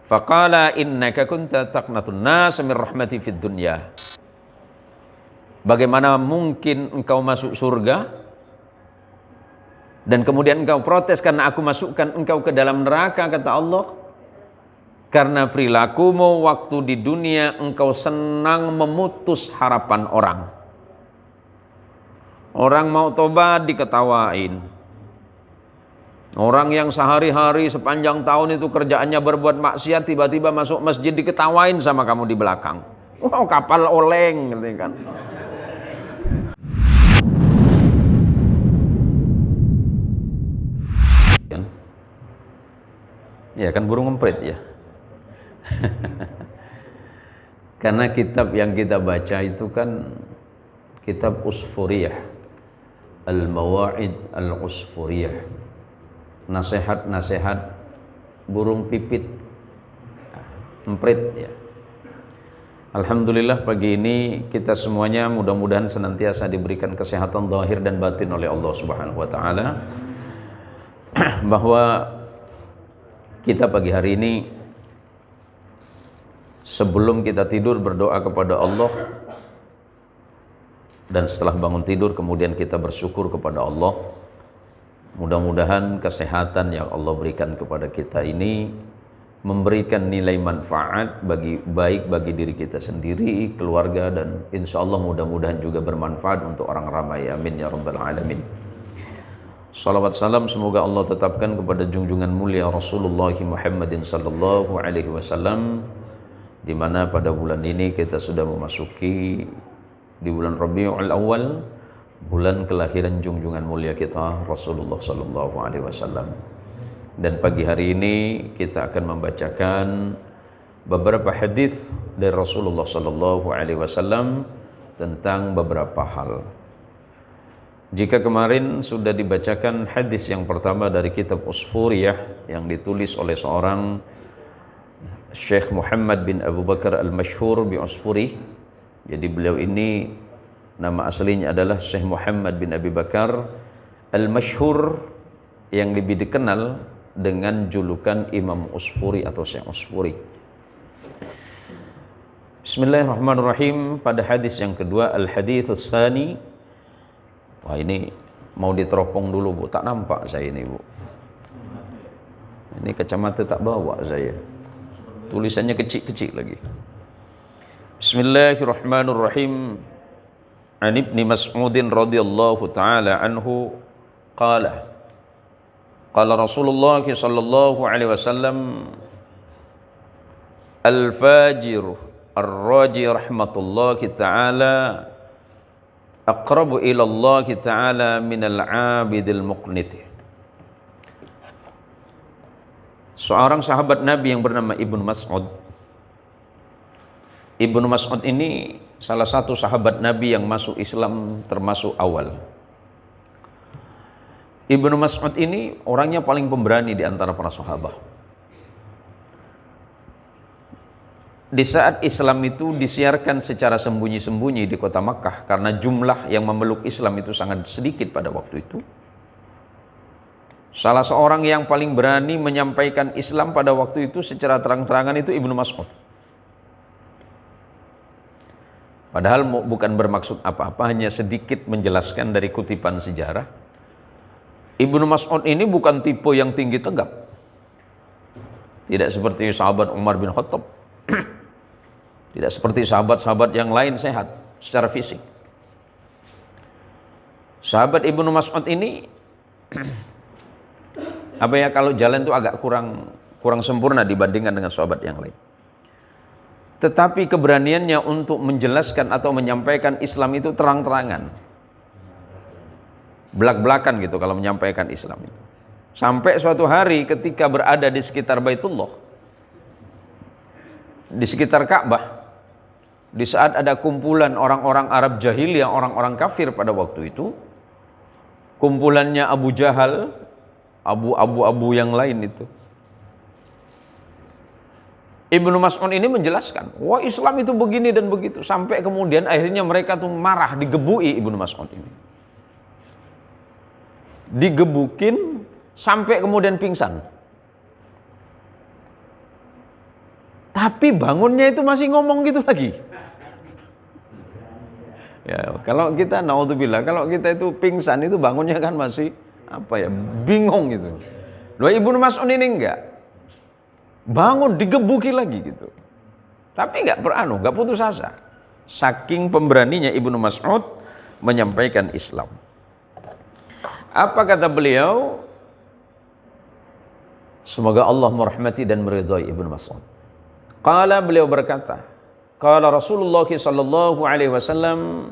Faqala innaka kunta taqnatun nas min rahmati fid dunya. Bagaimana mungkin engkau masuk surga dan kemudian engkau protes karena aku masukkan engkau ke dalam neraka, kata Allah. Karena perilakumu waktu di dunia engkau senang memutus harapan orang. Orang mau tobat diketawain. Orang yang sehari-hari sepanjang tahun itu kerjaannya berbuat maksiat, tiba-tiba masuk masjid diketawain sama kamu di belakang. Wow, kapal oleng, gitu kan. Ya kan burung emprit ya. Karena kitab yang kita baca itu kan kitab Usfuriyah, Al-Mawa'id Al-Usfuriyah, nasihat-nasihat burung pipit, emprit ya. Alhamdulillah pagi ini kita semuanya mudah-mudahan senantiasa diberikan kesehatan zahir dan batin oleh Allah Subhanahu wa taala. Bahwa kita pagi hari ini sebelum kita tidur berdoa kepada Allah, dan setelah bangun tidur kemudian kita bersyukur kepada Allah. Mudah-mudahan kesehatan yang Allah berikan kepada kita ini memberikan nilai manfaat baik bagi diri kita sendiri, keluarga, dan insya Allah mudah-mudahan juga bermanfaat untuk orang ramai. Amin ya rabbal alamin. Salawat salam semoga Allah tetapkan kepada junjungan mulia Rasulullah Muhammadin sallallahu alaihi wasallam, di mana pada bulan ini kita sudah memasuki di bulan Rabiul Awal, bulan kelahiran junjungan mulia kita Rasulullah sallallahu alaihi wasallam. Dan pagi hari ini kita akan membacakan beberapa hadis dari Rasulullah sallallahu alaihi wasallam tentang beberapa hal. Jika kemarin sudah dibacakan hadis yang pertama dari kitab Usfuriyah yang ditulis oleh seorang Syekh Muhammad bin Abu Bakar Al-Mashhur bi Usfuri. Jadi beliau ini nama aslinya adalah Syekh Muhammad bin Abi Bakar Al-Mashhur, yang lebih dikenal dengan julukan Imam Usfuri atau Syekh Usfuri. Bismillahirrahmanirrahim. Pada hadis yang kedua, Al-Hadithus Tsani. Wah, ini mau diteropong dulu, Bu. Tak nampak saya ini, Bu. Ini kacamata tak bawa saya. Tulisannya kecil-kecil lagi. Bismillahirrahmanirrahim. An Ibni Mas'udin radhiyallahu ta'ala anhu qala qala Rasulullah sallallahu alaihi wasallam al-fajir ar-raji rahmatullahi ta'ala aqrabu ila Allah ta'ala minal 'abidil muqnit. Seorang sahabat Nabi yang bernama Ibnu Mas'ud. Ibnu Mas'ud ini salah satu sahabat Nabi yang masuk Islam termasuk awal. Ibnu Mas'ud ini orangnya paling pemberani di antara para sahabat. Di saat Islam itu disiarkan secara sembunyi-sembunyi di kota Makkah, karena jumlah yang memeluk Islam itu sangat sedikit pada waktu itu. Salah seorang yang paling berani menyampaikan Islam pada waktu itu secara terang-terangan itu Ibnu Mas'ud. Padahal bukan bermaksud apa-apa, hanya sedikit menjelaskan dari kutipan sejarah. Ibnu Mas'ud ini bukan tipe yang tinggi tegap. Tidak seperti sahabat Umar bin Khattab. Tidak seperti sahabat-sahabat yang lain sehat secara fisik. Sahabat Ibnu Mas'ud ini kalau jalan itu agak kurang sempurna dibandingkan dengan sahabat yang lain. Tetapi keberaniannya untuk menjelaskan atau menyampaikan Islam itu terang-terangan, belak-belakan gitu kalau menyampaikan Islam itu. Sampai suatu hari ketika berada di sekitar Baitullah, di sekitar Ka'bah, di saat ada kumpulan orang-orang Arab jahiliyah, orang-orang kafir pada waktu itu, kumpulannya Abu Jahal, abu-abu yang lain itu, Ibnu Mas'ud ini menjelaskan, wah Islam itu begini dan begitu, sampai kemudian akhirnya mereka tuh marah, digebui Ibnu Mas'ud ini. Digebukin sampai kemudian pingsan. Tapi bangunnya itu masih ngomong gitu lagi. Ya, kalau kita naudzubillah, kalau kita itu pingsan itu bangunnya kan masih bingung gitu. Loh, Ibnu Mas'ud ini enggak. Bangun digebuki lagi gitu. Tapi enggak putus asa. Saking pemberaninya Ibnu Mas'ud menyampaikan Islam. Apa kata beliau? Semoga Allah merahmati dan meridhai Ibnu Mas'ud. Qala, beliau berkata, qala Rasulullah sallallahu alaihi wasallam,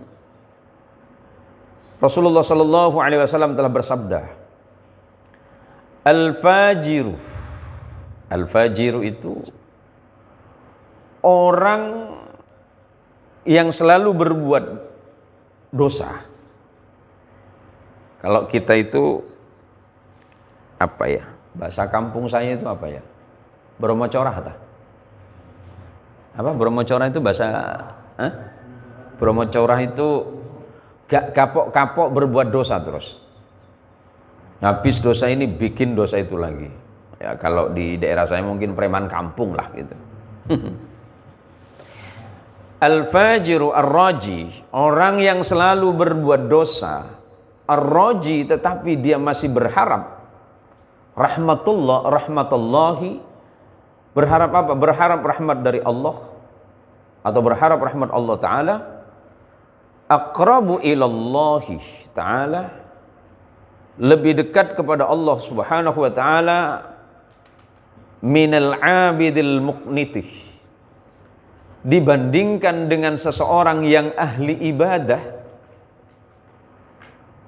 Rasulullah sallallahu alaihi wasallam telah bersabda, Al-fajiru itu orang yang selalu berbuat dosa. Kalau kita itu bahasa kampung saya itu Bromocorah ta? Bromocorah itu bahasa Bromocorah itu gak kapok-kapok berbuat dosa terus. Habis dosa ini bikin dosa itu lagi. Ya, kalau di daerah saya mungkin preman kampung lah gitu. Al-fajiru ar-raji, orang yang selalu berbuat dosa, ar-raji, tetapi dia masih berharap rahmatullahi, berharap apa? Berharap rahmat dari Allah atau berharap rahmat Allah Ta'ala, aqrabu ilallahi Ta'ala, lebih dekat kepada Allah Subhanahu wa Ta'ala, minal abidil muqnitih, dibandingkan dengan seseorang yang ahli ibadah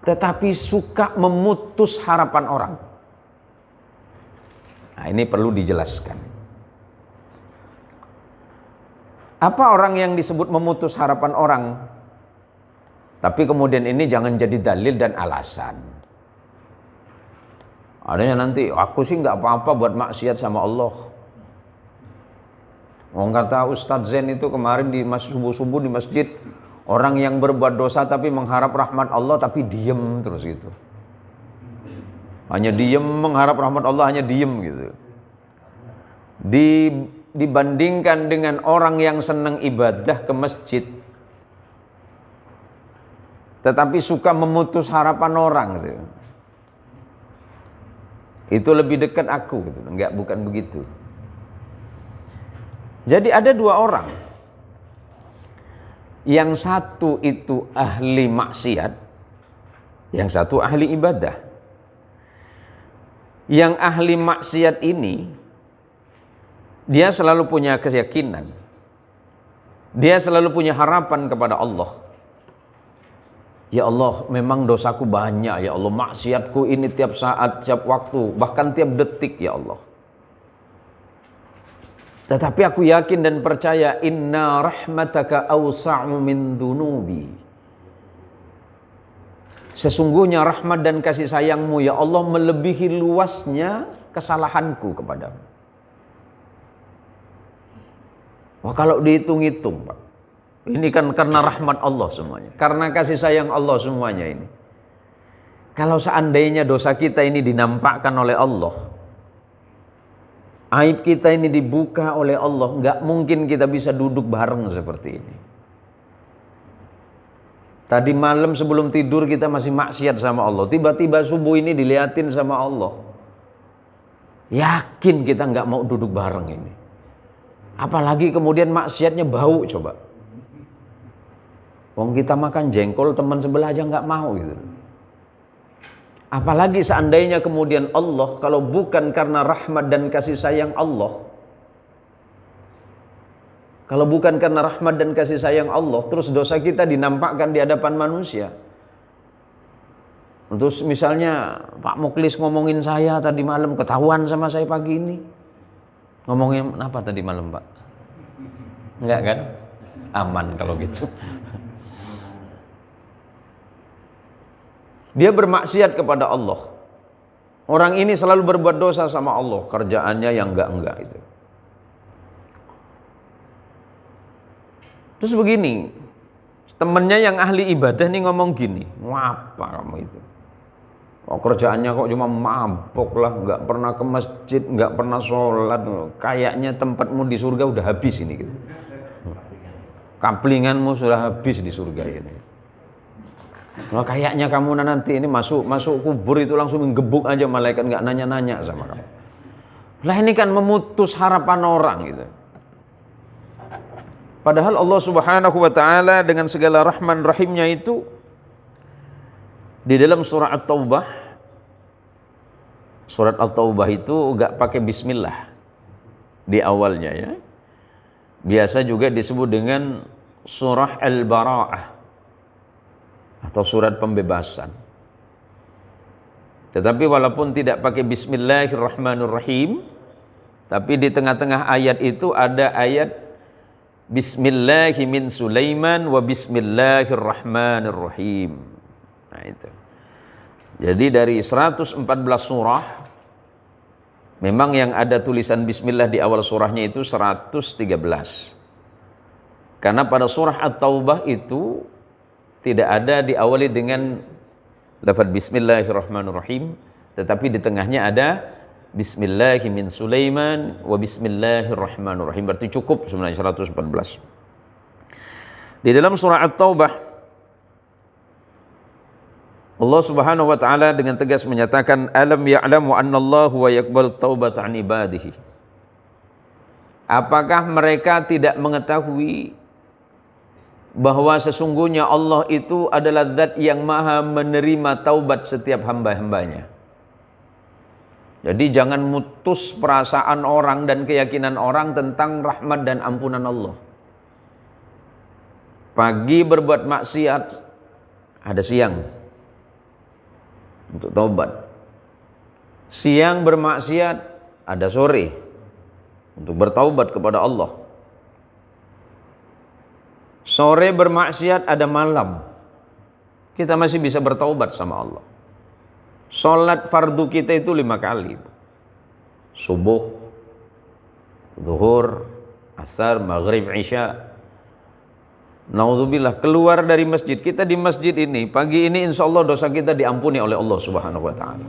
tetapi suka memutus harapan orang. Nah, ini perlu dijelaskan. Apa orang yang disebut memutus harapan orang? Tapi kemudian ini jangan jadi dalil dan alasan. Adanya nanti, aku sih nggak apa-apa buat maksiat sama Allah. Orang kata Ustadz Zen itu kemarin di subuh-subuh di masjid, orang yang berbuat dosa tapi mengharap rahmat Allah tapi diem terus gitu. Hanya diem, mengharap rahmat Allah, hanya diem gitu. Dibandingkan dengan orang yang senang ibadah ke masjid tetapi suka memutus harapan orang gitu. Itu lebih dekat aku gitu. Enggak, bukan begitu. Jadi ada dua orang. Yang satu itu ahli maksiat, yang satu ahli ibadah. Yang ahli maksiat ini dia selalu punya keyakinan. Dia selalu punya harapan kepada Allah. Ya Allah, memang dosaku banyak ya Allah, maksiatku ini tiap saat, tiap waktu, bahkan tiap detik ya Allah. Tetapi aku yakin dan percaya, inna rahmataka awsa'u min dunubi. Sesungguhnya rahmat dan kasih sayangmu ya Allah melebihi luasnya kesalahanku kepadamu. Wah, kalau dihitung-hitung Pak, ini kan karena rahmat Allah semuanya, karena kasih sayang Allah semuanya ini. Kalau seandainya dosa kita ini dinampakkan oleh Allah, aib kita ini dibuka oleh Allah, nggak mungkin kita bisa duduk bareng seperti ini. Tadi malam sebelum tidur kita masih maksiat sama Allah, tiba-tiba subuh ini diliatin sama Allah. Yakin kita nggak mau duduk bareng ini. Apalagi kemudian maksiatnya bau coba. Wong kita makan jengkol teman sebelah aja nggak mau gitu. Apalagi seandainya kemudian Allah, kalau bukan karena rahmat dan kasih sayang Allah, kalau bukan karena rahmat dan kasih sayang Allah, terus dosa kita dinampakkan di hadapan manusia. Terus misalnya Pak Muklis ngomongin saya tadi malam, ketahuan sama saya pagi ini. Ngomongin apa tadi malam Pak? Enggak kan? Aman kalau gitu. Dia bermaksiat kepada Allah. Orang ini selalu berbuat dosa sama Allah, kerjaannya yang enggak itu. Terus begini, temennya yang ahli ibadah nih ngomong gini, ngapa kamu itu? Oh, kerjaannya kok cuma mabok lah, nggak pernah ke masjid, nggak pernah sholat. Kayaknya tempatmu di surga udah habis ini gitu. Kaplinganmu sudah habis di surga ini. Nah, kayaknya kamu nanti ini masuk kubur itu langsung menggebuk aja, malaikat nggak nanya-nanya sama kamu. Lah ini kan memutus harapan orang gitu. Padahal Allah Subhanahu wa taala dengan segala rahman rahimnya itu di dalam surah At-Taubah, surat At-Taubah itu enggak pakai bismillah di awalnya ya. Biasa juga disebut dengan surah Al-Bara'ah atau surat pembebasan. Tetapi walaupun tidak pakai bismillahirrahmanirrahim, tapi di tengah-tengah ayat itu ada ayat Bismillahi min Sulaiman wa bismillahirrahmanirrahim. Nah itu. Jadi dari 114 surah memang yang ada tulisan bismillah di awal surahnya itu 113. Karena pada surah At-Taubah itu tidak ada diawali dengan lafaz bismillahirrahmanirrahim, tetapi di tengahnya ada Bismillahi min Sulaiman wa bismillahirrahmanirrahim. Berarti cukup sebenarnya 114. Di dalam surah At-Taubah Allah Subhanahu wa taala dengan tegas menyatakan alam ya'lamu annallahu wa yaqbalu taubata 'an ibadihi. Apakah mereka tidak mengetahui bahwa sesungguhnya Allah itu adalah zat yang maha menerima taubat setiap hamba-hambanya. Jadi jangan mutus perasaan orang dan keyakinan orang tentang rahmat dan ampunan Allah. Pagi berbuat maksiat, ada siang untuk taubat. Siang bermaksiat, ada sore untuk bertaubat kepada Allah. Sore bermaksiat, ada malam. Kita masih bisa bertaubat sama Allah. Sholat fardu kita itu 5 kali. Subuh, zuhur, asar, maghrib, isya. Naudzubillah, keluar dari masjid. Kita di masjid ini, pagi ini insya Allah dosa kita diampuni oleh Allah Subhanahu wa ta'ala.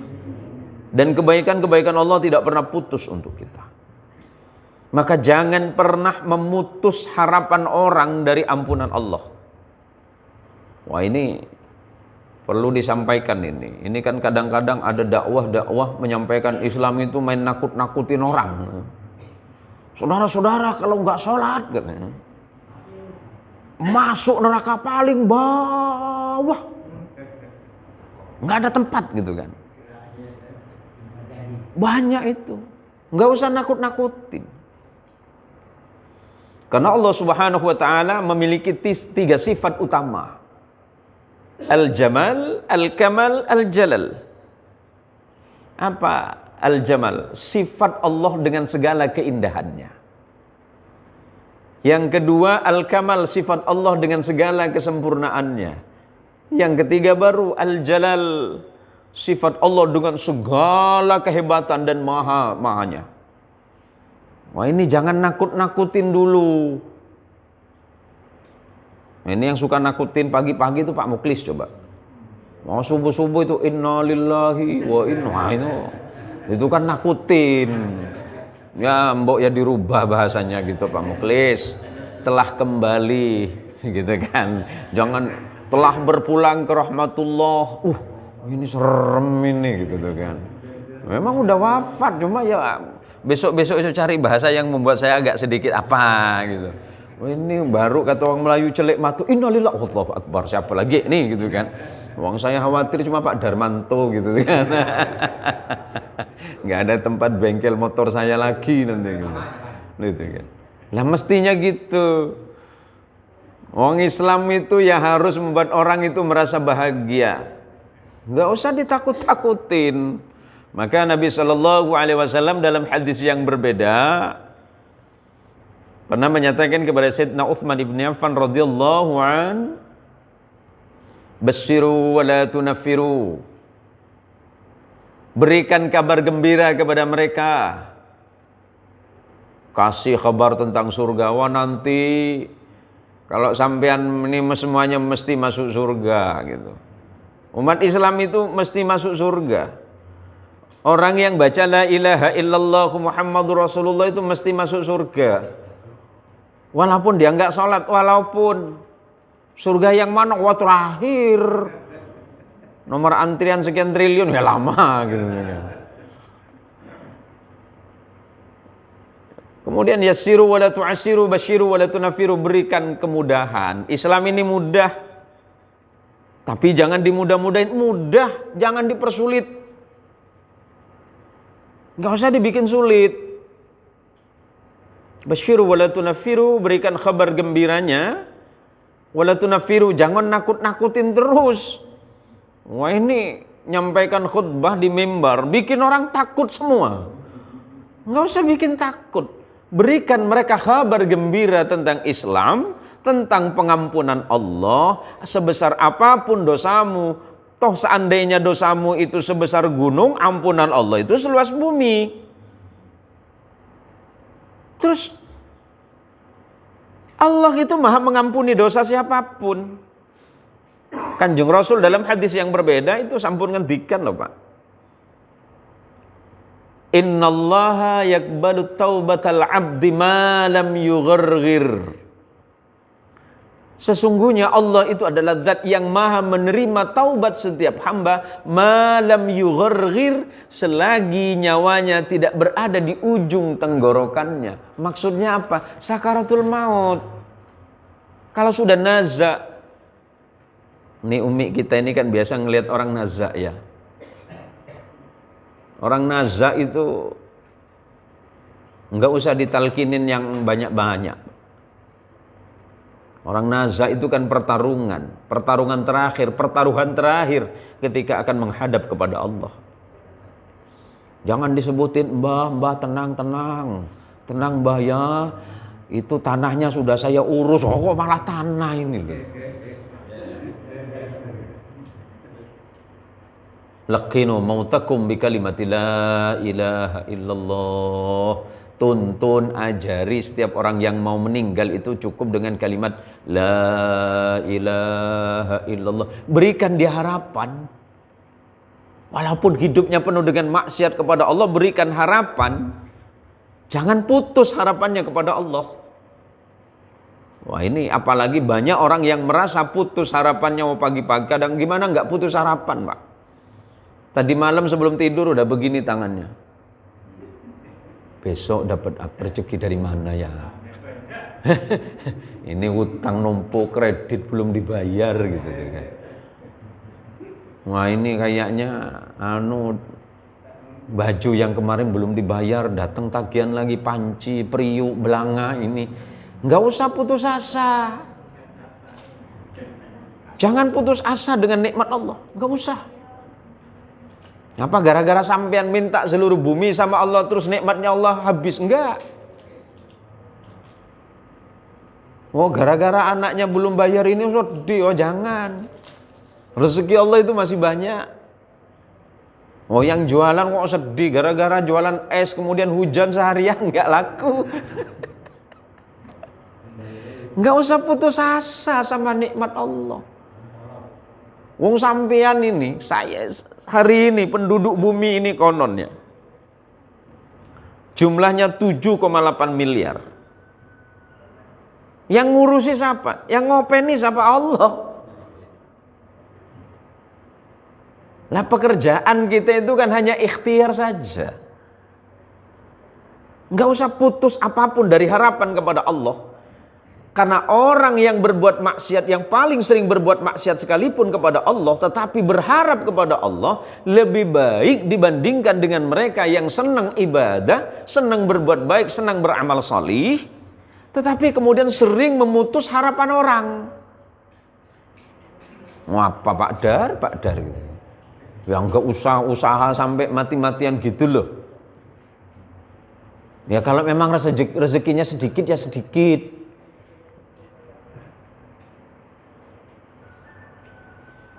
Dan kebaikan-kebaikan Allah tidak pernah putus untuk kita. Maka jangan pernah memutus harapan orang dari ampunan Allah. Wah, ini perlu disampaikan ini. Ini kan kadang-kadang ada dakwah menyampaikan Islam itu main nakut-nakutin orang. Saudara-saudara kalau nggak sholat katanya, masuk neraka paling bawah. Nggak ada tempat gitu kan. Banyak itu. Nggak usah nakut-nakutin. Karena Allah Subhanahu wa ta'ala memiliki 3 sifat utama. Al-Jamal, Al-Kamal, Al-Jalal. Apa Al-Jamal? Sifat Allah dengan segala keindahannya. Yang kedua, Al-Kamal, sifat Allah dengan segala kesempurnaannya. Yang ketiga baru Al-Jalal, sifat Allah dengan segala kehebatan dan mahanya. Wah, ini jangan nakut-nakutin dulu. Ini yang suka nakutin pagi-pagi itu Pak Muklis coba. Mau subuh-subuh itu innalillahi wa inna itu kan nakutin. Ya mbok ya dirubah bahasanya gitu Pak Muklis. Telah kembali gitu kan. Jangan telah berpulang ke rahmatullah. Ini serem ini gitu kan. Memang udah wafat, cuma ya besok-besok itu cari bahasa yang membuat saya agak sedikit apa gitu. Ini baru kata orang Melayu celik matu, innalillah, Allahu akbar, siapa lagi nih gitu kan. Wong saya khawatir cuma Pak Darmanto gitu kan. Nggak ada tempat bengkel motor saya lagi nanti gitu kan. Lah mestinya gitu. Orang Islam itu ya harus membuat orang itu merasa bahagia. Nggak usah ditakut-takutin. Maka Nabi SAW dalam hadis yang berbeda pernah menyatakan kepada Sayyidina Uthman ibn Affan radhiyallahu an, "Basyiru wa la tunaffiru." Berikan kabar gembira kepada mereka. Kasih kabar tentang surga. Wah, nanti kalau sampean ini semuanya mesti masuk surga gitu. Umat Islam itu mesti masuk surga. Orang yang baca la ilaha illallah Muhammadur Rasulullah itu mesti masuk surga. Walaupun dia enggak sholat, walaupun surga yang mana? Wah, terakhir. Nomor antrian sekian triliun, ya lama gitu. Kemudian yassiru wala tu'assiru, basyiru wala tunafiru, berikan kemudahan. Islam ini mudah. Tapi jangan dimudah-mudahin, mudah, jangan dipersulit. Enggak usah dibikin sulit. Basyiru wala tunafiru, berikan kabar gembiranya. Wala tunafiru, jangan nakut-nakutin terus. Wah, ini nyampaikan khutbah di mimbar, bikin orang takut semua. Enggak usah bikin takut. Berikan mereka kabar gembira tentang Islam, tentang pengampunan Allah. Sebesar apapun dosamu, toh seandainya dosamu itu sebesar gunung, ampunan Allah itu seluas bumi. Terus Allah itu maha mengampuni dosa siapapun. Kanjeng Rasul dalam hadis yang berbeda itu sampun ngendikan loh Pak. Innallaha yakbalu taubatal abdi ma lam yugharghir. Sesungguhnya Allah itu adalah zat yang maha menerima taubat setiap hamba malam yugharghir, selagi nyawanya tidak berada di ujung tenggorokannya. Maksudnya apa? Sakaratul maut. Kalau sudah naza, nih umi kita ini kan biasa ngelihat orang naza ya. Orang naza itu enggak usah ditalkinin yang banyak-banyak. Orang naza itu kan pertarungan terakhir, pertaruhan terakhir ketika akan menghadap kepada Allah. Jangan disebutin, mbah tenang mbah ya, itu tanahnya sudah saya urus, kok malah tanah ini. Laqinu mautakum bi kalimati la ilaha illallah. Tuntun, ajari setiap orang yang mau meninggal itu cukup dengan kalimat la ilaha illallah. Berikan dia harapan. Walaupun hidupnya penuh dengan maksiat kepada Allah, berikan harapan. Jangan putus harapannya kepada Allah. Wah, ini apalagi banyak orang yang merasa putus harapannya mau pagi-pagi. Kadang gimana nggak putus harapan, Pak? Tadi malam sebelum tidur udah begini tangannya. Besok dapat rezeki dari mana ya? Ini hutang numpuk, kredit belum dibayar gitu kan. Wah, ini kayaknya baju yang kemarin belum dibayar, datang tagihan lagi, panci, periuk, belanga ini. Nggak usah putus asa. Jangan putus asa dengan nikmat Allah, nggak usah. Apa gara-gara sampean minta seluruh bumi sama Allah terus nikmatnya Allah habis? Enggak. Oh, gara-gara anaknya belum bayar ini sedih. Oh, jangan. Rezeki Allah itu masih banyak. Oh, yang jualan kok sedih gara-gara jualan es kemudian hujan seharian enggak laku. Enggak usah putus asa sama nikmat Allah. Wong sampean ini, saya hari ini penduduk bumi ini kononnya jumlahnya 7,8 miliar. Yang ngurusi siapa? Yang ngopeni siapa? Allah. Lah pekerjaan kita itu kan hanya ikhtiar saja. Enggak usah putus apapun dari harapan kepada Allah. Karena orang yang berbuat maksiat, yang paling sering berbuat maksiat sekalipun kepada Allah, tetapi berharap kepada Allah, lebih baik dibandingkan dengan mereka yang senang ibadah, senang berbuat baik, senang beramal salih, tetapi kemudian sering memutus harapan orang. Apa Pak Dar gitu. Ya enggak usah usaha sampai mati-matian gitu loh. Ya kalau memang rezekinya sedikit ya sedikit.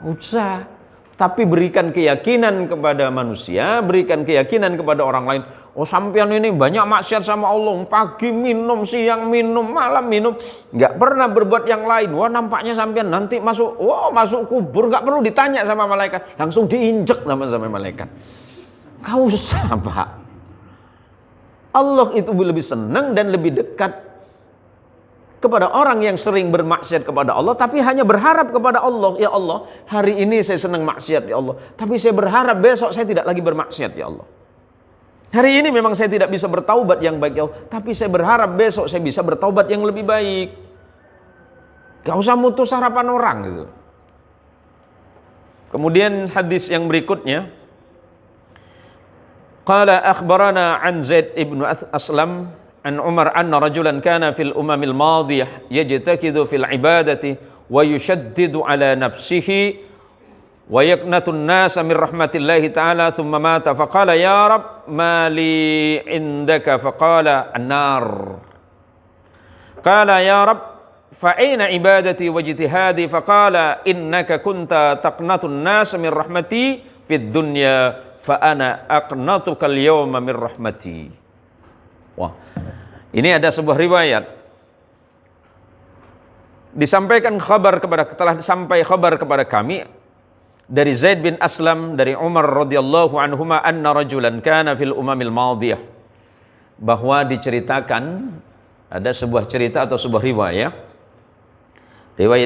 Usah, tapi berikan keyakinan kepada manusia, berikan keyakinan kepada orang lain. Oh sampean ini banyak maksiat sama Allah, pagi minum, siang minum, malam minum, nggak pernah berbuat yang lain. Wah nampaknya sampean nanti masuk kubur nggak perlu ditanya sama malaikat, langsung diinjek sama malaikat. Kau usah Pak. Allah itu lebih senang dan lebih dekat kepada orang yang sering bermaksiat kepada Allah, tapi hanya berharap kepada Allah, ya Allah, hari ini saya senang maksiat ya Allah, tapi saya berharap besok saya tidak lagi bermaksiat ya Allah. Hari ini memang saya tidak bisa bertaubat yang baik ya Allah, tapi saya berharap besok saya bisa bertaubat yang lebih baik. Gak usah mutus harapan orang gitu. Kemudian hadis yang berikutnya, qala akhbarana an Zaid ibn Aslam an Umar anna rajulan kana fil umamil madiyah yajtakidu fil ibadati wa yushaddidu ala nafsihi wa yaknatun nasa min rahmatillahi ta'ala thumma mata faqala ya Rab ma li indaka faqala an-nar qala ya Rab fa aina ibadati wa ijtihadi faqala innaka kunta taqnatun nasa min rahmati fid dunya fa ana aqnatuka al-yawma min rahmati. Wah, ini ada sebuah riwayat telah sampai kabar kepada kami dari Zaid bin Aslam dari Umar radhiyallahu anhuma anna rajulan kana fil umamil madiyah, bahwa diceritakan ada sebuah cerita atau sebuah riwayat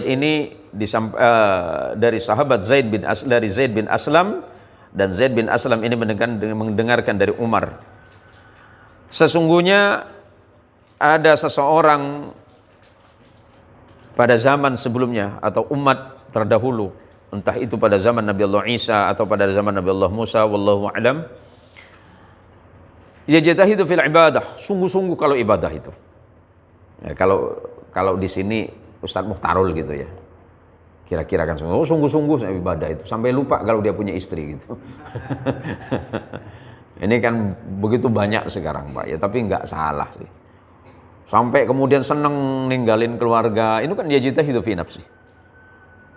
ini dari sahabat Zaid bin Aslam, dan Zaid bin Aslam ini mendengarkan dari Umar. Sesungguhnya ada seseorang pada zaman sebelumnya atau umat terdahulu, entah itu pada zaman Nabi Allah Isa atau pada zaman Nabi Allah Musa, wallahu a'lam, yajtahidu fil ibadah, sungguh-sungguh kalau ibadah itu. Ya, kalau di sini Ustadz Muhtarul gitu ya, kira-kira kan sungguh-sungguh ibadah itu, sampai lupa kalau dia punya istri gitu. Ini kan begitu banyak sekarang Pak ya, tapi nggak salah sih. Sampai kemudian seneng ninggalin keluarga, itu kan yajtahidu fi nafsi.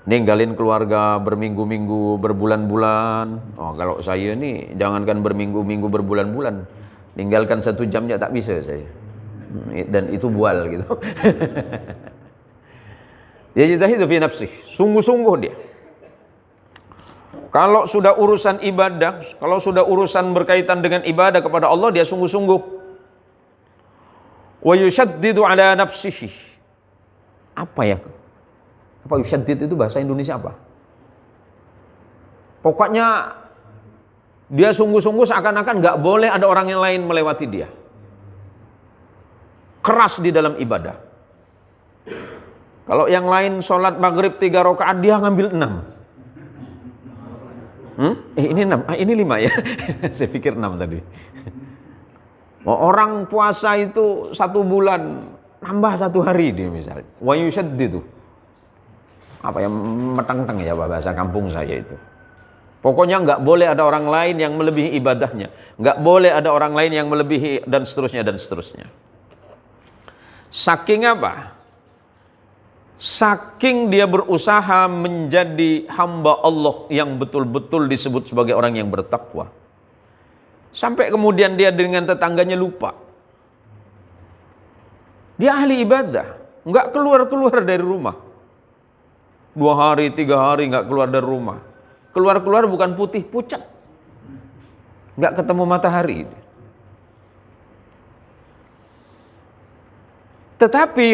Ninggalin keluarga berminggu-minggu, berbulan-bulan. Oh, kalau saya ini jangankan berminggu-minggu, berbulan-bulan, ninggalkan 1 jamnya tak bisa saya. Dan itu bual gitu. Yajtahidu fi nafsi, sungguh-sungguh dia. Kalau sudah urusan ibadah, kalau sudah urusan berkaitan dengan ibadah kepada Allah, dia sungguh-sungguh. Wa yushaddidu ala nafsihi. Apa ya? Apa yushaddid itu bahasa Indonesia apa? Pokoknya dia sungguh-sungguh seakan-akan nggak boleh ada orang yang lain melewati dia. Keras di dalam ibadah. Kalau yang lain sholat maghrib 3 rakaat, dia ngambil 6. Ini 6, ini 5 ya. Saya pikir 6 tadi. Orang puasa itu 1 bulan, nambah 1 hari dia misalnya. Wa yushaddidu. Apa yang metang-tang ya bahasa kampung saya itu. Pokoknya nggak boleh ada orang lain yang melebihi ibadahnya. Nggak boleh ada orang lain yang melebihi dan seterusnya dan seterusnya. Saking apa? Saking dia berusaha menjadi hamba Allah yang betul-betul disebut sebagai orang yang bertakwa. Sampai kemudian dia dengan tetangganya lupa. Dia ahli ibadah, nggak keluar-keluar dari rumah. 2 hari, 3 hari nggak keluar dari rumah. Keluar-keluar bukan putih, pucat. Nggak ketemu matahari. Tetapi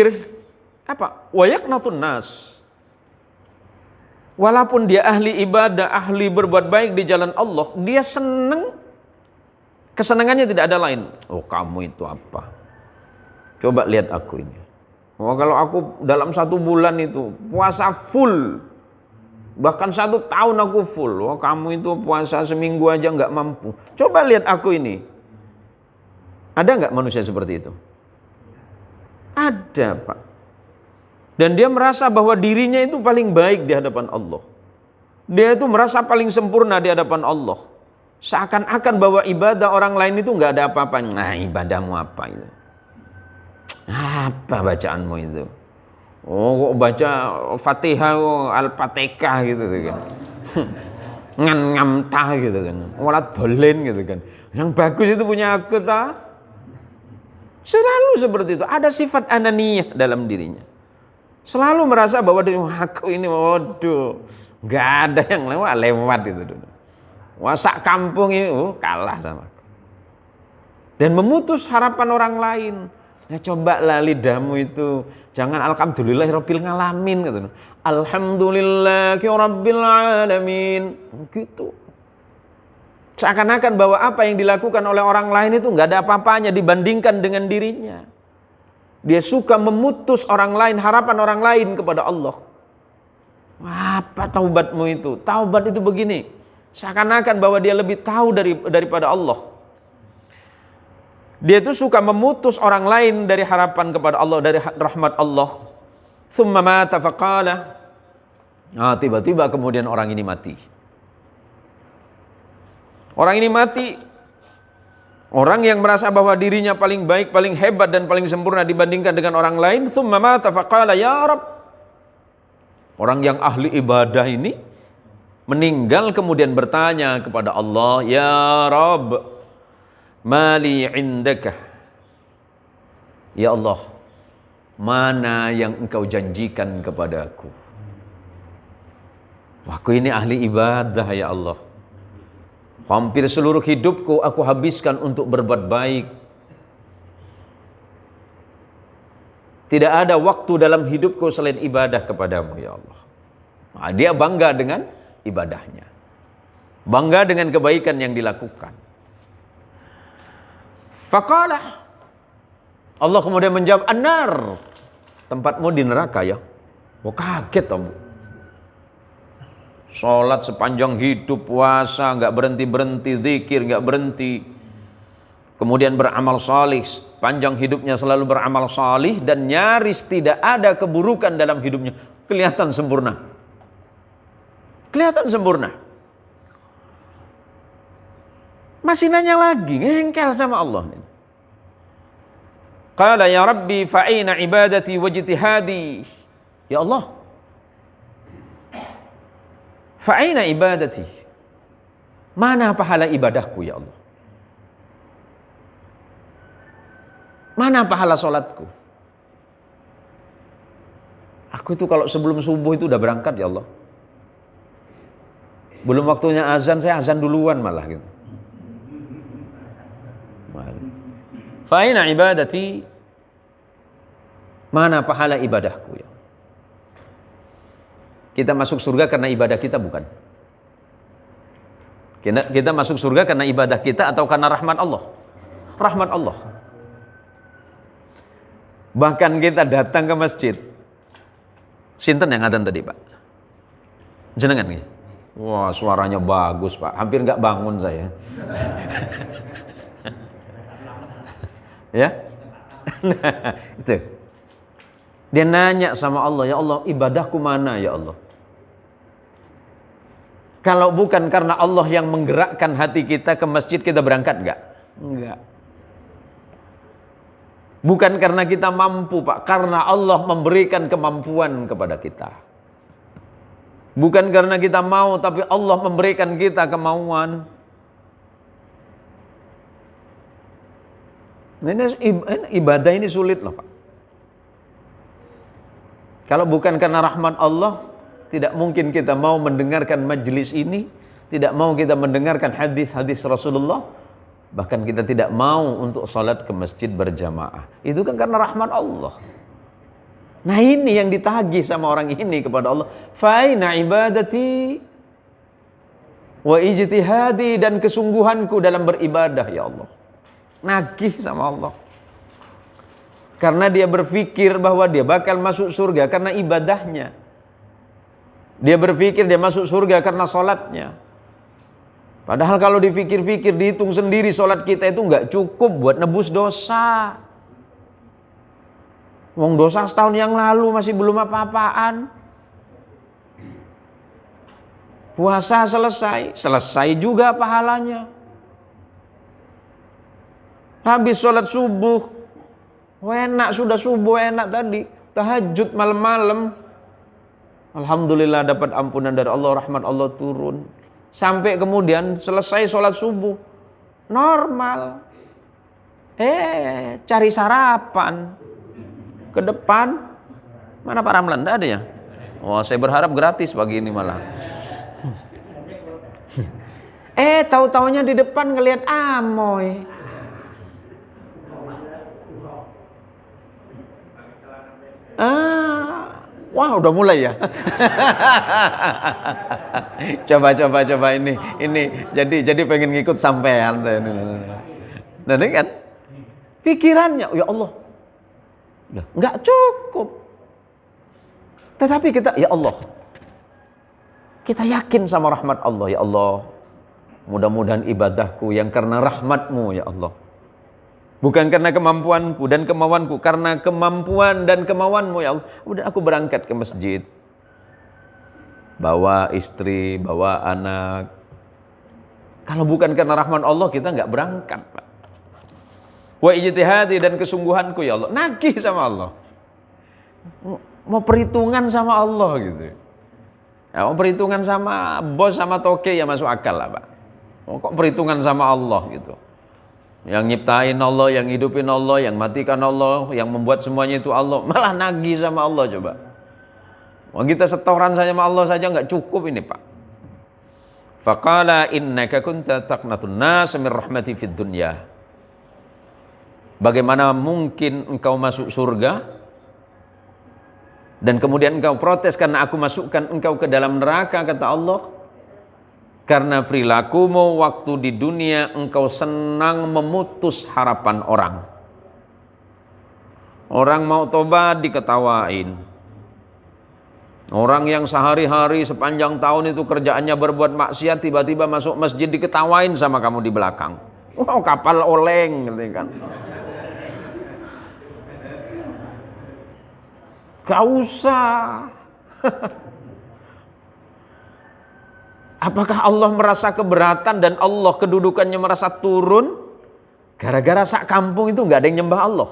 apa? Wa yaknatun nas. Walaupun dia ahli ibadah, ahli berbuat baik di jalan Allah, dia senang. Kesenangannya tidak ada lain. Oh, kamu itu apa? Coba lihat aku ini. Oh, kalau aku dalam 1 bulan itu puasa full, bahkan 1 tahun aku full. Oh, kamu itu puasa seminggu aja nggak mampu. Coba lihat aku ini. Ada nggak manusia seperti itu? Ada, Pak. Dan dia merasa bahwa dirinya itu paling baik di hadapan Allah. Dia itu merasa paling sempurna di hadapan Allah. Seakan-akan bahwa ibadah orang lain itu nggak ada apa-apa. Nah, ibadahmu apa itu? Apa bacaanmu itu? Oh, kok baca Fatihah, Al-Fatihah gitu kan. ngan ngamtah gitu kan, wala dolen gitu kan. Yang bagus itu punya aku ta. Selalu seperti itu. Ada sifat ananiyah dalam dirinya. Selalu merasa bahwa aku ini, waduh, nggak ada yang lewat itu. Wasak kampung ini, kalah sama aku. Dan memutus harapan orang lain. Ya cobalah lidahmu itu, jangan alhamdulillahirabbil alamin gitu. Alhamdulillahirabbil alamin. Gitu. Seakan-akan bahwa apa yang dilakukan oleh orang lain itu nggak ada apa-apanya dibandingkan dengan dirinya. Dia suka memutus orang lain, harapan orang lain kepada Allah. Apa taubatmu itu? Taubat itu begini. Seakan-akan bahwa dia lebih tahu daripada Allah. Dia itu suka memutus orang lain dari harapan kepada Allah, dari rahmat Allah. Tsumma mata faqala. Nah, tiba-tiba kemudian orang ini mati. Orang ini mati. Orang yang merasa bahwa dirinya paling baik, paling hebat dan paling sempurna dibandingkan dengan orang lain. Tsumma mata faqala ya Rabb. Orang yang ahli ibadah ini meninggal kemudian bertanya kepada Allah, ya Rabb, mali indaka. Ya Allah, mana yang engkau janjikan kepadaku? Aku ini ahli ibadah ya Allah. Hampir seluruh hidupku aku habiskan untuk berbuat baik. Tidak ada waktu dalam hidupku selain ibadah kepadamu ya Allah. Nah, dia bangga dengan ibadahnya. Bangga dengan kebaikan yang dilakukan. Faqala. Allah kemudian menjawab, an-nar. Tempatmu di neraka ya. Wah, kaget kamu. Sholat sepanjang hidup, puasa nggak berhenti-berhenti, zikir nggak berhenti. Kemudian beramal salih, panjang hidupnya selalu beramal salih dan nyaris tidak ada keburukan dalam hidupnya. Kelihatan sempurna. Kelihatan sempurna. Masih nanya lagi, ngengkel sama Allah. Qala ya Rabbi fa'ina ibadati wajtihadi. Ya Allah, fa'ina ibadati. Mana pahala ibadahku ya Allah? Mana pahala sholatku? Aku itu kalau sebelum subuh itu udah berangkat ya Allah. Belum waktunya azan, saya azan duluan malah gitu. Fa'ina ibadati. Mana pahala ibadahku ya? Kita masuk surga karena ibadah kita bukan? Kita masuk surga karena ibadah kita atau karena rahmat Allah? Rahmat Allah. Bahkan kita datang ke masjid. Sinten yang adzan tadi Pak? Jenengan ya? Wah suaranya bagus Pak. Hampir nggak bangun saya. Ya? Nah, itu. Dia nanya sama Allah, ya Allah ibadahku mana ya Allah? Kalau bukan karena Allah yang menggerakkan hati kita ke masjid, kita berangkat enggak? Enggak. Bukan karena kita mampu Pak, karena Allah memberikan kemampuan kepada kita. Bukan karena kita mau, tapi Allah memberikan kita kemauan. Ibadah ini sulit loh Pak. Kalau bukan karena rahmat Allah, tidak mungkin kita mau mendengarkan majelis ini, tidak mau kita mendengarkan hadis-hadis Rasulullah, bahkan kita tidak mau untuk salat ke masjid berjamaah. Itu kan karena rahmat Allah. Nah ini yang ditagih sama orang ini kepada Allah. Fa'ina ibadati wa ijtihadi, dan kesungguhanku dalam beribadah ya Allah. Nagih sama Allah. Karena dia berpikir bahwa dia bakal masuk surga karena ibadahnya. Dia berpikir dia masuk surga karena sholatnya. Padahal kalau dipikir-pikir, dihitung sendiri, sholat kita itu nggak cukup buat nebus dosa. Wong dosa setahun yang lalu masih belum apa-apaan. Puasa selesai juga pahalanya. Habis sholat subuh, enak sudah subuh, enak tadi. Tahajud malam-malam. Alhamdulillah dapat ampunan dari Allah, rahmat Allah turun. Sampai kemudian selesai sholat subuh. Normal. Cari sarapan. Ke depan. Mana Pak Ramlan? Tidak ada ya? Wah, saya berharap gratis pagi ini malah. Tahu-taunya di depan ngelihat Amoy. Wah, udah mulai ya. coba ini. Jadi pengen ngikut sampean. Nah, ini kan pikirannya, ya Allah, nggak cukup. Tetapi kita, ya Allah, kita yakin sama rahmat Allah. Ya Allah, mudah-mudahan ibadahku yang karena rahmat-Mu, ya Allah. Bukan karena kemampuanku dan kemauanku, karena kemampuan dan kemauan-Mu, ya Allah. Udah aku berangkat ke masjid. Bawa istri, bawa anak. Kalau bukan karena rahmat Allah, kita nggak berangkat, Pak. Wa ijtihadi, dan kesungguhanku, ya Allah. Nagih sama Allah. Mau perhitungan sama Allah gitu. Ya, mau perhitungan sama bos sama toke ya masuk akal lah, Pak. Kok perhitungan sama Allah gitu. Yang nyiptain Allah, yang hidupin Allah, yang matikan Allah, yang membuat semuanya itu Allah. Malah nagih sama Allah coba. Wah, kita setoran saja sama Allah saja nggak cukup ini, Pak. Faqala innaka kunta taqnatun nas min rahmati fid dunya. Bagaimana mungkin engkau masuk surga dan kemudian engkau protes karena aku masukkan engkau ke dalam neraka, kata Allah. Karena perilakumu waktu di dunia engkau senang memutus harapan orang. Orang mau tobat diketawain. Orang yang sehari-hari sepanjang tahun itu kerjaannya berbuat maksiat, tiba-tiba masuk masjid diketawain sama kamu di belakang. Wow, kapal oleng gitu kan. Gak usah. Apakah Allah merasa keberatan dan Allah kedudukannya merasa turun? Gara-gara sak kampung itu gak ada yang nyembah Allah.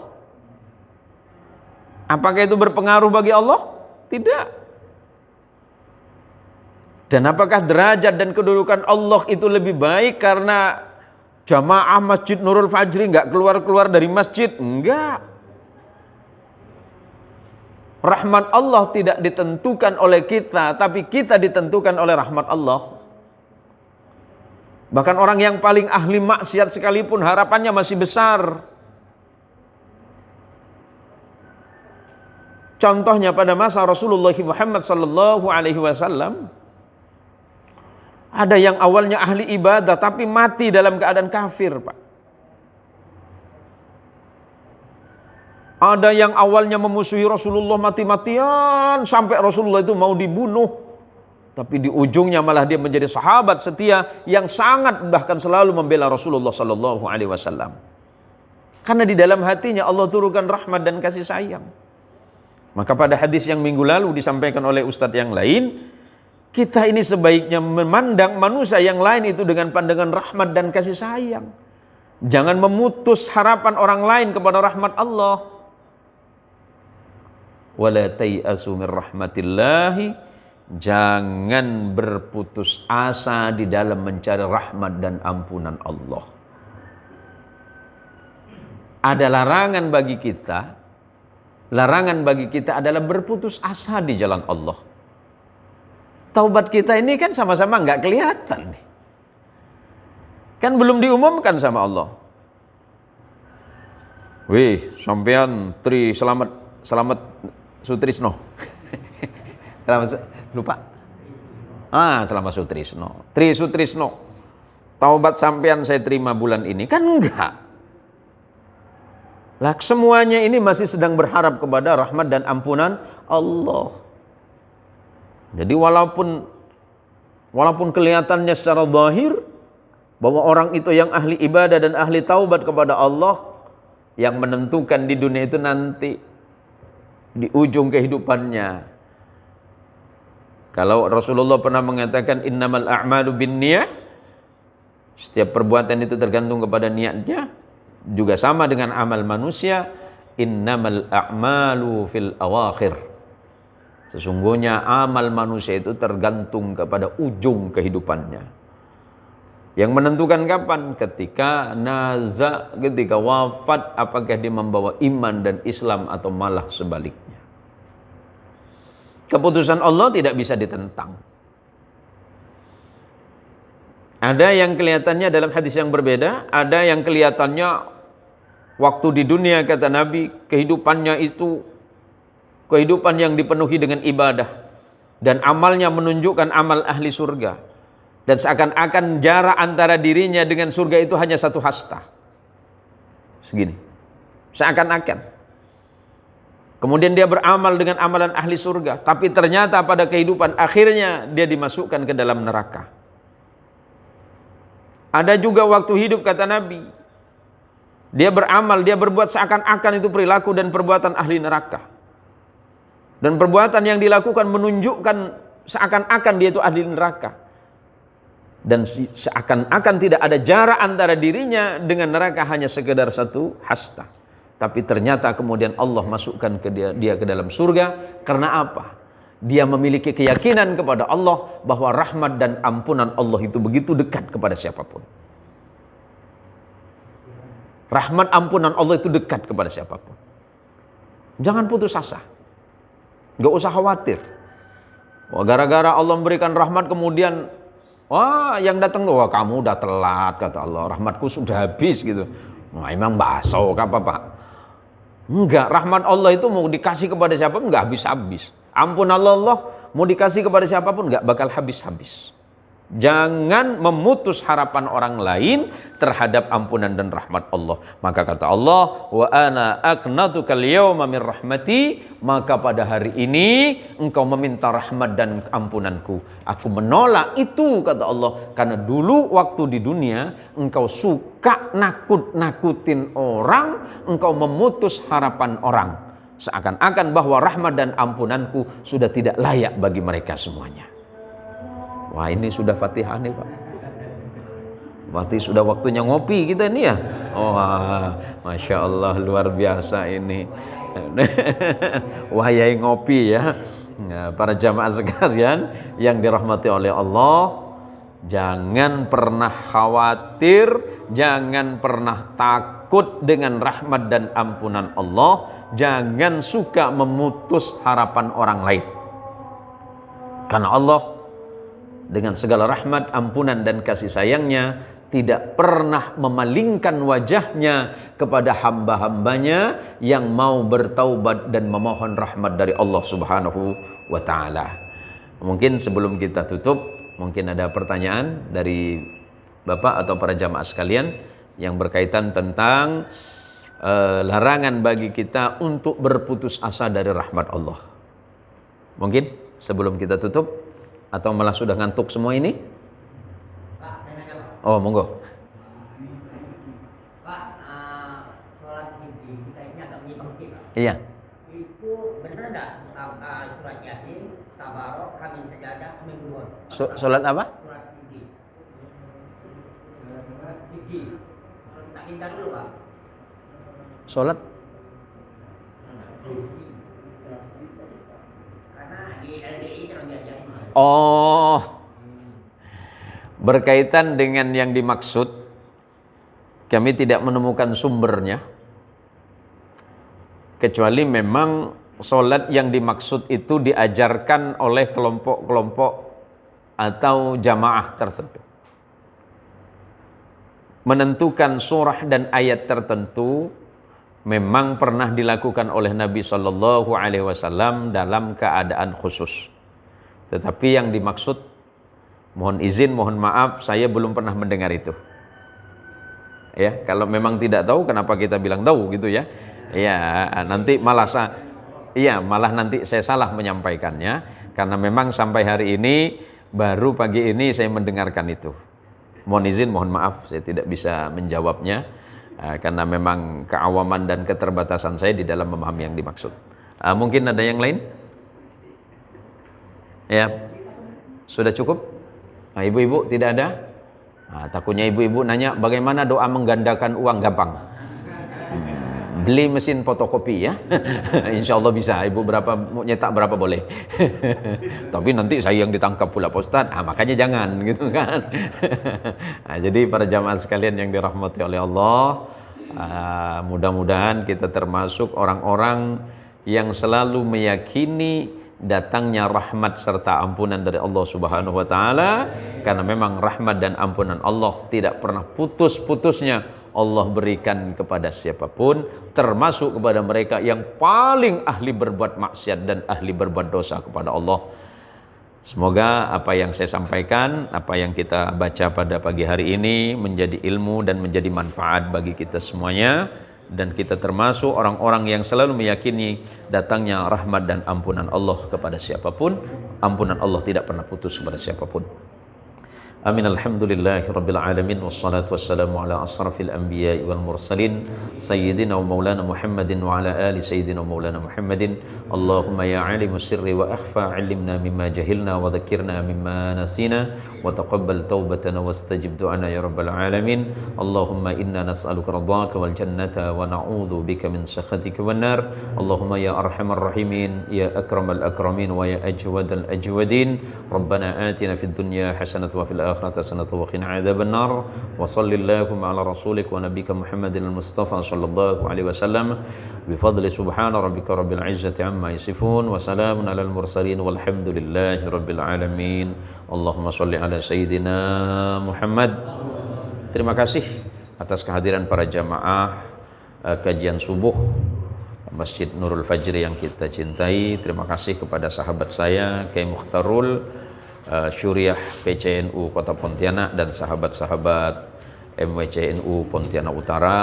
Apakah itu berpengaruh bagi Allah? Tidak. Dan apakah derajat dan kedudukan Allah itu lebih baik karena jamaah Masjid Nurul Fajri gak keluar-keluar dari masjid? Enggak. Rahmat Allah tidak ditentukan oleh kita, tapi kita ditentukan oleh rahmat Allah. Bahkan orang yang paling ahli maksiat sekalipun harapannya masih besar. Contohnya pada masa Rasulullah Muhammad sallallahu alaihi wasallam, ada yang awalnya ahli ibadah tapi mati dalam keadaan kafir, Pak. Ada yang awalnya memusuhi Rasulullah mati-matian sampai Rasulullah itu mau dibunuh. Tapi di ujungnya malah dia menjadi sahabat setia yang sangat bahkan selalu membela Rasulullah sallallahu alaihi wasallam. Karena di dalam hatinya Allah turunkan rahmat dan kasih sayang. Maka pada hadis yang minggu lalu disampaikan oleh ustadz yang lain, kita ini sebaiknya memandang manusia yang lain itu dengan pandangan rahmat dan kasih sayang. Jangan memutus harapan orang lain kepada rahmat Allah. Wala tai'asu min rahmatillahi, jangan berputus asa di dalam mencari rahmat dan ampunan Allah. Ada larangan bagi kita. Larangan bagi kita adalah berputus asa di jalan Allah. Taubat kita ini kan sama-sama nggak kelihatan nih. Kan belum diumumkan sama Allah. Wih, sampean Tri selamat Sutrisno. Lupa. Selamat Sutrisno. Tri Sutrisno. Taubat sampean saya terima bulan ini. Kan enggak. Lah semuanya ini masih sedang berharap kepada rahmat dan ampunan Allah. Jadi walaupun kelihatannya secara zahir bahwa orang itu yang ahli ibadah dan ahli taubat kepada Allah, yang menentukan di dunia itu nanti di ujung kehidupannya. Kalau Rasulullah pernah mengatakan innamal a'malu binniyah, setiap perbuatan itu tergantung kepada niatnya. Juga sama dengan amal manusia, innamal a'malu fil awakhir. Sesungguhnya amal manusia itu tergantung kepada ujung kehidupannya. Yang menentukan kapan? Ketika ketika wafat, apakah dia membawa iman dan Islam atau malah sebaliknya. Keputusan Allah tidak bisa ditentang. Ada yang kelihatannya dalam hadis yang berbeda, ada yang kelihatannya waktu di dunia, kata Nabi, kehidupannya itu kehidupan yang dipenuhi dengan ibadah dan amalnya menunjukkan amal ahli surga, dan seakan-akan jarak antara dirinya dengan surga itu hanya satu hasta, segini, seakan-akan. Kemudian dia beramal dengan amalan ahli surga, tapi ternyata pada kehidupan akhirnya dia dimasukkan ke dalam neraka. Ada juga waktu hidup, kata Nabi, dia beramal, dia berbuat seakan-akan itu perilaku dan perbuatan ahli neraka. Dan perbuatan yang dilakukan menunjukkan seakan-akan dia itu ahli neraka. Dan seakan-akan tidak ada jarak antara dirinya dengan neraka, hanya sekedar satu hasta. Tapi ternyata kemudian Allah masukkan dia ke dalam surga. Karena apa? Dia memiliki keyakinan kepada Allah bahwa rahmat dan ampunan Allah itu begitu dekat kepada siapapun. Rahmat ampunan Allah itu dekat kepada siapapun. Jangan putus asa. Gak usah khawatir. Wah, gara-gara Allah memberikan rahmat kemudian, wah, yang datang tuh, wah, kamu udah telat, kata Allah, rahmatku sudah habis gitu. Wah, emang bakso apa Pak? Enggak, rahmat Allah itu mau dikasih kepada siapapun enggak habis-habis. Ampunan Allah mau dikasih kepada siapapun enggak bakal habis-habis. Jangan memutus harapan orang lain terhadap ampunan dan rahmat Allah. Maka kata Allah, wa ana aqnatukal yauma min rahmati, maka pada hari ini engkau meminta rahmat dan ampunanku. Aku menolak itu, kata Allah, karena dulu waktu di dunia engkau suka nakut-nakutin orang, engkau memutus harapan orang, seakan-akan bahwa rahmat dan ampunanku sudah tidak layak bagi mereka semuanya. Wah, ini sudah Fatihah nih Pak. Berarti sudah waktunya ngopi kita ini ya. Oh, Masya Allah, luar biasa ini. Wahai ngopi ya. Para jamaah sekalian yang dirahmati oleh Allah, jangan pernah khawatir, jangan pernah takut dengan rahmat dan ampunan Allah. Jangan suka memutus harapan orang lain. Karena Allah dengan segala rahmat, ampunan dan kasih sayangnya tidak pernah memalingkan wajahnya kepada hamba-hambanya yang mau bertaubat dan memohon rahmat dari Allah Subhanahu wa ta'ala. Mungkin sebelum kita tutup, mungkin ada pertanyaan dari Bapak atau para jamaah sekalian yang berkaitan tentang larangan bagi kita untuk berputus asa dari rahmat Allah. Mungkin sebelum kita tutup, atau malah sudah ngantuk semua ini? Pak, saya nanya Pak. Oh, monggo. Pak, sholat Idul kita ini agak menyimpang sedikit Pak. Iya. Itu benar enggak surat Yasin, Tabarok, Hamim Sajadah, Hamim Duhur? Sholat apa? Surat Idul. Surat Idul. Tak pintar dulu Pak. Sholat? Karena di LDI terlalu diajarin. Oh, berkaitan dengan yang dimaksud, kami tidak menemukan sumbernya, kecuali memang sholat yang dimaksud itu diajarkan oleh kelompok-kelompok atau jamaah tertentu. Menentukan surah dan ayat tertentu memang pernah dilakukan oleh Nabi Shallallahu Alaihi Wasallam dalam keadaan khusus. Tetapi yang dimaksud, mohon izin, mohon maaf, saya belum pernah mendengar itu. Ya, kalau memang tidak tahu, kenapa kita bilang tahu gitu ya? Ya, nanti malah malah nanti saya salah menyampaikannya, karena memang sampai hari ini baru pagi ini saya mendengarkan itu. Mohon izin, mohon maaf, saya tidak bisa menjawabnya karena memang keawaman dan keterbatasan saya di dalam memahami yang dimaksud. Mungkin ada yang lain? Ya, sudah cukup? Ibu-ibu tidak ada? Takutnya ibu-ibu nanya bagaimana doa menggandakan uang gampang. Beli mesin fotokopi ya. Insya Allah bisa. Ibu mau nyetak berapa boleh. Tapi nanti saya yang ditangkap pula Pak Ustadz. Makanya jangan gitu kan. Jadi para jamaah sekalian yang dirahmati oleh Allah, mudah-mudahan kita termasuk orang-orang yang selalu meyakini datangnya rahmat serta ampunan dari Allah Subhanahu wa taala, karena memang rahmat dan ampunan Allah tidak pernah putus-putusnya Allah berikan kepada siapapun, termasuk kepada mereka yang paling ahli berbuat maksiat dan ahli berbuat dosa kepada Allah. Semoga apa yang saya sampaikan, apa yang kita baca pada pagi hari ini menjadi ilmu dan menjadi manfaat bagi kita semuanya, dan kita termasuk orang-orang yang selalu meyakini datangnya rahmat dan ampunan Allah kepada siapapun. Ampunan Allah tidak pernah putus kepada siapapun. Amin. Alhamdulillahi Rabbil Alamin. Wassalatu wassalamu ala asrafil anbiya'i wal mursalin Sayyidina wa maulana Muhammadin wa ala ali Sayyidina wa maulana Muhammadin. Allahumma ya alimu sirri wa akhfa, alimna mimma jahilna wa dhakirna mimma nasina, wa taqabbal taubatana wa stajib du'ana ya Rabbal Alamin. Allahumma inna nas'aluka ridhaka wal jannata wa na'udhu bika min sakhatika wan nar. Allahumma ya arhamar rahimin, ya akramal akramin, wa ya ajwadal ajwadin. Rabbana atina fid dunya hasanatan wa fil akhirati hasanatan wa qina adzaban nar. Wa sallallahu ala rasulik wa nabika Muhammadin al-Mustafa sallallahu alaihi wasallam. Bi fadli subhana rabbika rabbil izzati amma yasifun wa salamun alal mursalin walhamdulillahi rabbil alamin. Allahumma shalli ala sayyidina Muhammad. Terima kasih atas kehadiran para jamaah kajian subuh Masjid Nurul Fajri yang kita cintai. Terima kasih kepada sahabat saya Kiai Mukhtarul Syuriah PCNU Kota Pontianak dan sahabat-sahabat MWCNU Pontianak Utara,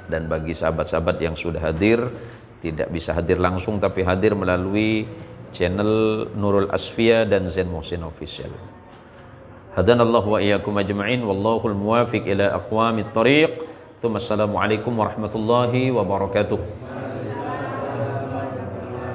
dan bagi sahabat-sahabat yang sudah hadir, tidak bisa hadir langsung tapi hadir melalui channel Nurul Asfia dan Zain Muhsin Official. Hadanallahu wa iyyakum ajma'in, wallahul muwafiq ila aqwamit thariq. Assalamualaikum warahmatullahi wabarakatuh.